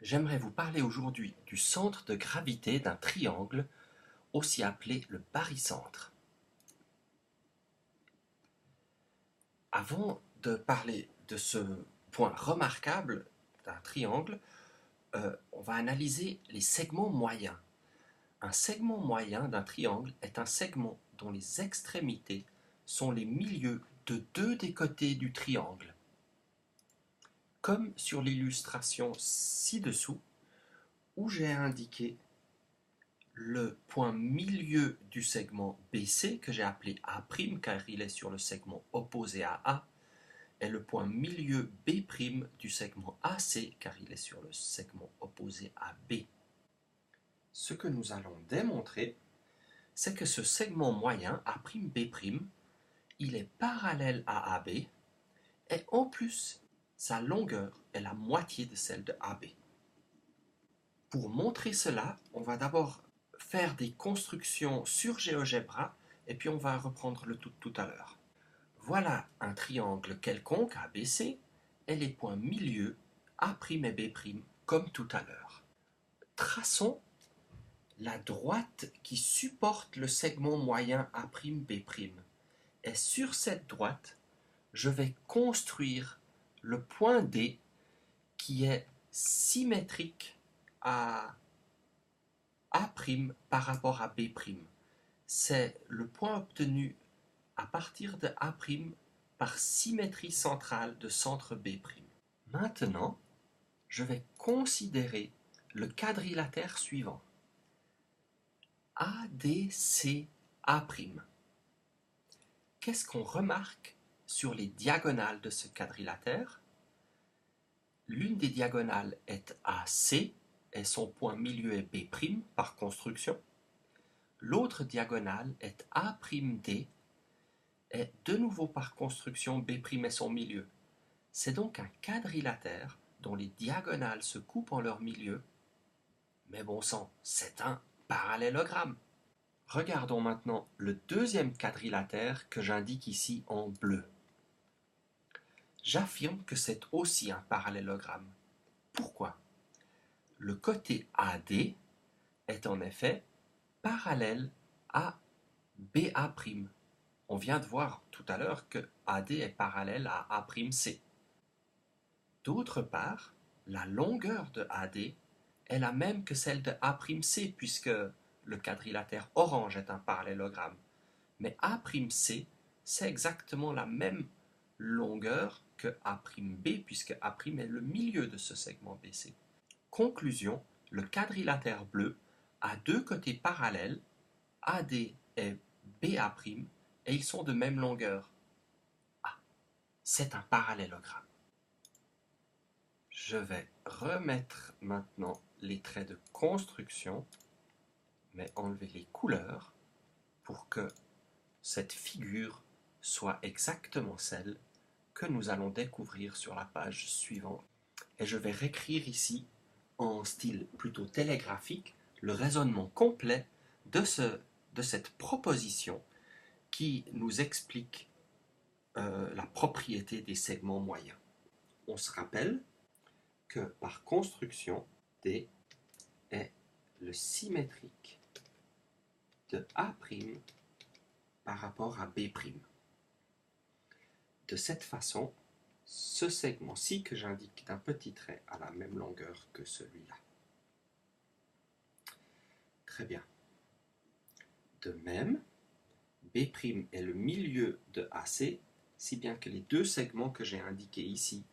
J'aimerais vous parler aujourd'hui du centre de gravité d'un triangle, aussi appelé le barycentre. Avant de parler de ce point remarquable d'un triangle, on va analyser les segments moyens. Un segment moyen d'un triangle est un segment dont les extrémités sont les milieux de deux des côtés du triangle. Comme sur l'illustration ci-dessous, où j'ai indiqué le point milieu du segment BC, que j'ai appelé A' car il est sur le segment opposé à A, et le point milieu B' du segment AC, car il est sur le segment opposé à B. Ce que nous allons démontrer, c'est que ce segment moyen A'B', il est parallèle à AB, et en plus, sa longueur est la moitié de celle de AB. Pour montrer cela, on va d'abord faire des constructions sur GeoGebra et puis on va reprendre le tout à l'heure. Voilà un triangle quelconque ABC et les points milieux A' et B' comme tout à l'heure. Traçons la droite qui supporte le segment moyen A'B'. Et sur cette droite, je vais construire le point D qui est symétrique à A' par rapport à B'. C'est le point obtenu à partir de A' par symétrie centrale de centre B'. Maintenant, je vais considérer le quadrilatère suivant. ADCA'. Qu'est-ce qu'on remarque sur les diagonales de ce quadrilatère? L'une des diagonales est AC et son point milieu est B' par construction. L'autre diagonale est A'D et de nouveau par construction B' est son milieu. C'est donc un quadrilatère dont les diagonales se coupent en leur milieu. Mais bon sang, c'est un parallélogramme. Regardons maintenant le deuxième quadrilatère que j'indique ici en bleu. J'affirme que c'est aussi un parallélogramme. Pourquoi? Le côté AD est en effet parallèle à BA'. On vient de voir tout à l'heure que AD est parallèle à A'C. D'autre part, la longueur de AD est la même que celle de A'C puisque le quadrilatère orange est un parallélogramme. Mais A'C, c'est exactement la même longueur que A'B puisque A' est le milieu de ce segment BC. Conclusion, le quadrilatère bleu a deux côtés parallèles, AD et BA', et ils sont de même longueur. Ah, c'est un parallélogramme. Je vais remettre maintenant les traits de construction, mais enlever les couleurs pour que cette figure soit exactement celle que nous allons découvrir sur la page suivante. Et je vais réécrire ici, en style plutôt télégraphique, le raisonnement complet de cette proposition qui nous explique la propriété des segments moyens. On se rappelle que par construction, D est le symétrique de A' par rapport à B'. De cette façon, ce segment-ci que j'indique d'un petit trait a la même longueur que celui-là. Très bien. De même, B' est le milieu de AC, si bien que les deux segments que j'ai indiqués ici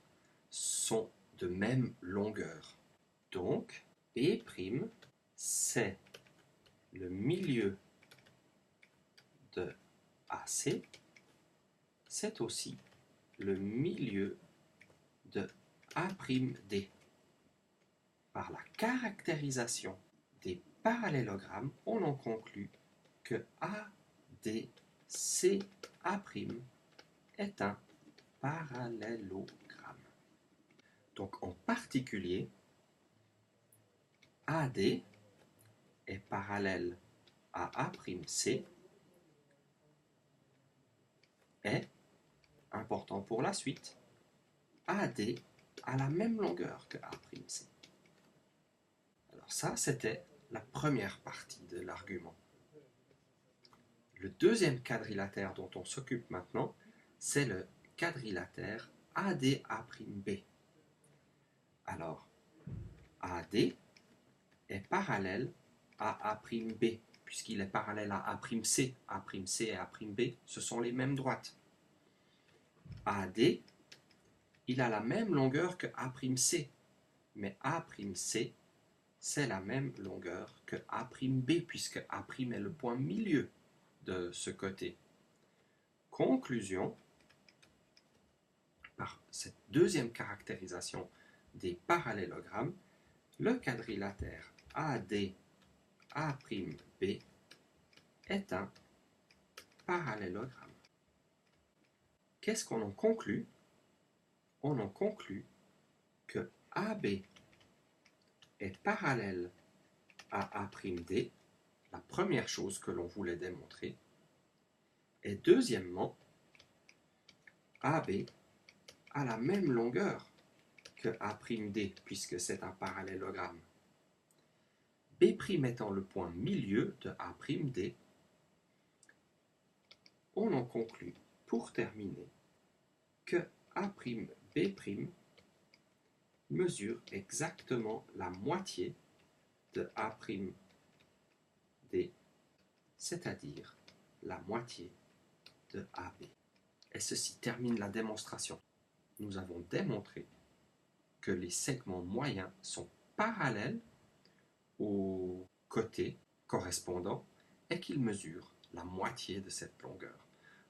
sont de même longueur. Donc, B', c'est le milieu de AC, c'est aussi le milieu de A'D. Par la caractérisation des parallélogrammes, on en conclut que ADCA' est un parallélogramme. Donc en particulier, AD est parallèle à A'C et, important pour la suite, AD a la même longueur que A'C. ça, c'était la première partie de l'argument. Le deuxième quadrilatère dont on s'occupe maintenant, c'est le quadrilatère AD'A'B. Alors, AD est parallèle à A'B, puisqu'il est parallèle à A'C. A'C et A'B, ce sont les mêmes droites. AD, il a la même longueur que A'C, mais A'C, c'est la même longueur que A'B, puisque A' est le point milieu de ce côté. Conclusion, par cette deuxième caractérisation des parallélogrammes, le quadrilatère AD'A'B est un parallélogramme. Qu'est-ce qu'on en conclut? On en conclut que AB est parallèle à A'D, la première chose que l'on voulait démontrer, et deuxièmement, AB a la même longueur que A'D, puisque c'est un parallélogramme. B' étant le point milieu de A'D, on en conclut, pour terminer, que A'B' mesure exactement la moitié de A'D, c'est-à-dire la moitié de AB. Et ceci termine la démonstration. Nous avons démontré que les segments moyens sont parallèles aux côtés correspondants et qu'ils mesurent la moitié de cette longueur.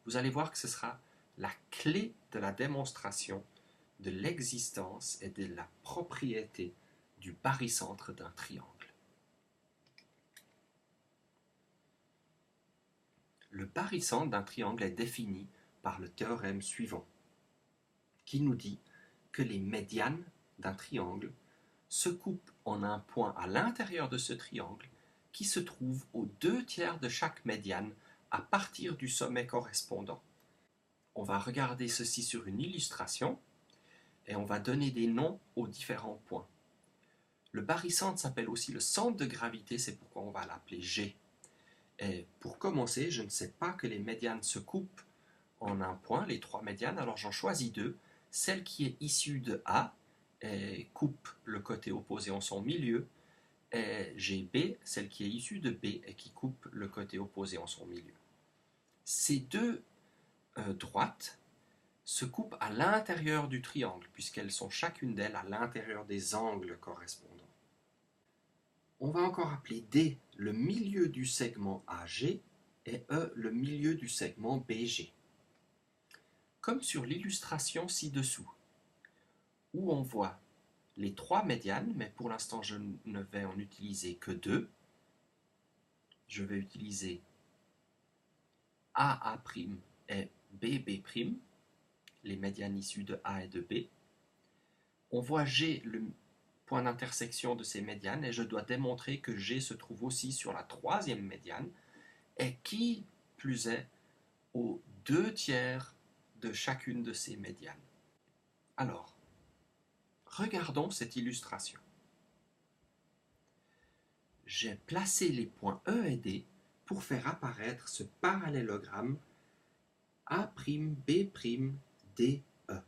Vous allez voir que ce sera la clé de la démonstration de l'existence et de la propriété du barycentre d'un triangle. Le barycentre d'un triangle est défini par le théorème suivant, qui nous dit que les médianes d'un triangle se coupent en un point à l'intérieur de ce triangle qui se trouve aux 2/3 de chaque médiane à partir du sommet correspondant. On va regarder ceci sur une illustration et on va donner des noms aux différents points. Le barycentre s'appelle aussi le centre de gravité, c'est pourquoi on va l'appeler G. Et pour commencer, je ne sais pas que les médianes se coupent en un point, les 3 médianes, alors j'en choisis 2. Celle qui est issue de A et coupe le côté opposé en son milieu, et GB, celle qui est issue de B et qui coupe le côté opposé en son milieu. Ces deux droites se coupent à l'intérieur du triangle, puisqu'elles sont chacune d'elles à l'intérieur des angles correspondants. On va encore appeler D le milieu du segment AG et E le milieu du segment BG. Comme sur l'illustration ci-dessous, où on voit les 3 médianes, mais pour l'instant je ne vais en utiliser que 2. Je vais utiliser AA' et BB', les médianes issues de A et de B. On voit G, le point d'intersection de ces médianes, et je dois démontrer que G se trouve aussi sur la 3e médiane, et qui plus est, aux 2/3 de chacune de ces médianes. Alors, regardons cette illustration. J'ai placé les points E et D pour faire apparaître ce parallélogramme A'B', E.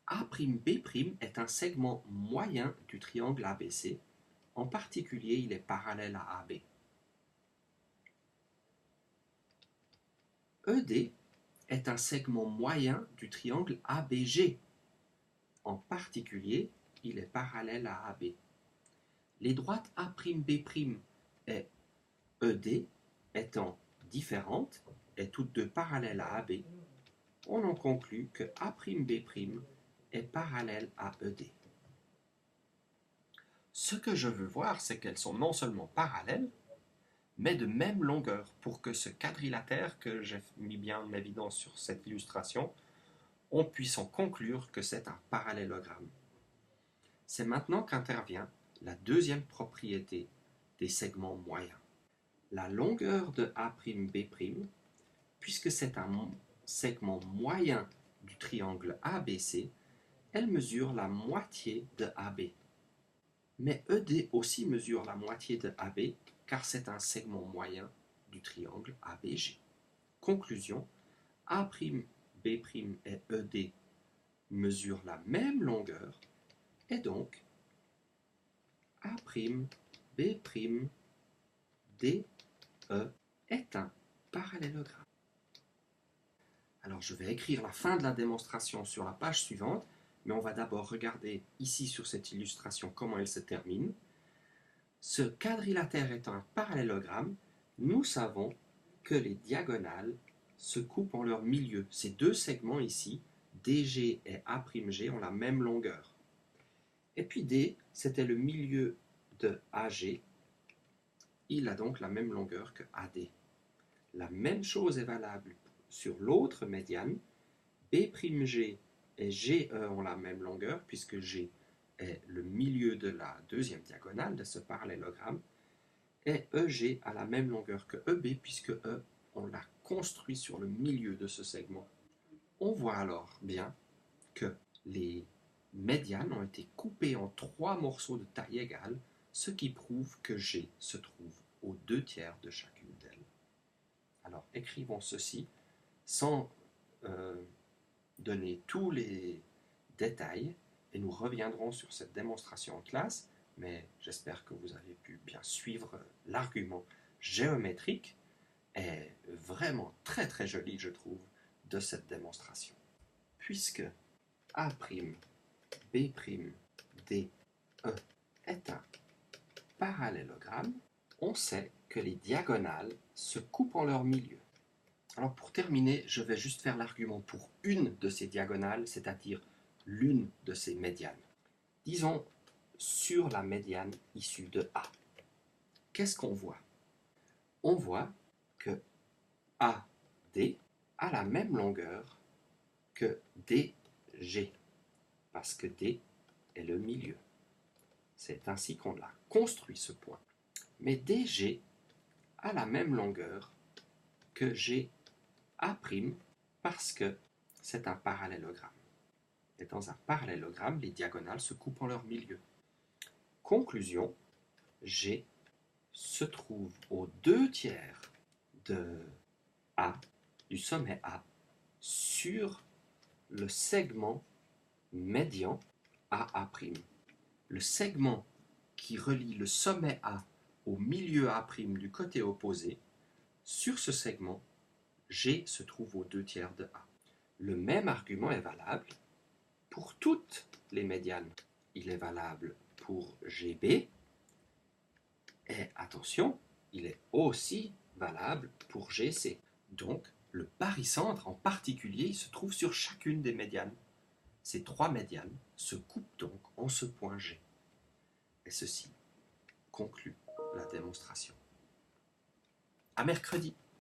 A'B' est un segment moyen du triangle ABC, en particulier il est parallèle à AB. ED est un segment moyen du triangle ABG, en particulier il est parallèle à AB. Les droites A'B' et ED étant différentes et toutes deux parallèles à AB, on en conclut que A'B' est parallèle à ED. Ce que je veux voir, c'est qu'elles sont non seulement parallèles, mais de même longueur, pour que ce quadrilatère que j'ai mis bien en évidence sur cette illustration, on puisse en conclure que c'est un parallélogramme. C'est maintenant qu'intervient la deuxième propriété des segments moyens. La longueur de A'B', puisque c'est un segment moyen du triangle ABC, elle mesure la moitié de AB. Mais ED aussi mesure la moitié de AB, car c'est un segment moyen du triangle ABG. Conclusion, A'B' et ED mesurent la même longueur, et donc A'B' DE est un parallélogramme. Alors je vais écrire la fin de la démonstration sur la page suivante, mais on va d'abord regarder ici sur cette illustration comment elle se termine. Ce quadrilatère étant un parallélogramme, nous savons que les diagonales se coupent en leur milieu. Ces deux segments ici, DG et A'G, ont la même longueur. Et puis D, c'était le milieu de AG. Il a donc la même longueur que AD. La même chose est valable sur l'autre médiane. B'G et GE ont la même longueur, puisque G est le milieu de la deuxième diagonale de ce parallélogramme. Et EG a la même longueur que EB, puisque E, on l'a construit sur le milieu de ce segment. On voit alors bien que les médianes ont été coupées en 3 morceaux de taille égale, ce qui prouve que G se trouve aux 2/3 de chacune d'elles. Alors écrivons ceci sans donner tous les détails, et nous reviendrons sur cette démonstration en classe, mais j'espère que vous avez pu bien suivre l'argument géométrique, est vraiment très très joli, je trouve, de cette démonstration. Puisque A'B', D, E est un parallélogramme, on sait que les diagonales se coupent en leur milieu. Alors pour terminer, je vais juste faire l'argument pour une de ces diagonales, c'est-à-dire l'une de ces médianes. Disons sur la médiane issue de A. Qu'est-ce qu'on voit? On voit que AD a la même longueur que DG, parce que D est le milieu. C'est ainsi qu'on l'a construit ce point. Mais DG a la même longueur que GA', parce que c'est un parallélogramme. Et dans un parallélogramme, les diagonales se coupent en leur milieu. Conclusion, G se trouve aux 2/3 de A, du sommet A, sur le segment médian AA'. Le segment qui relie le sommet A au milieu A' du côté opposé, sur ce segment, G se trouve aux 2/3 de A. Le même argument est valable pour toutes les médianes. Il est valable pour GB, et attention, il est aussi valable pour GC. Donc, le barycentre en particulier se trouve sur chacune des médianes. Ces 3 médianes se coupent donc en ce point G. Et ceci conclut la démonstration. À mercredi.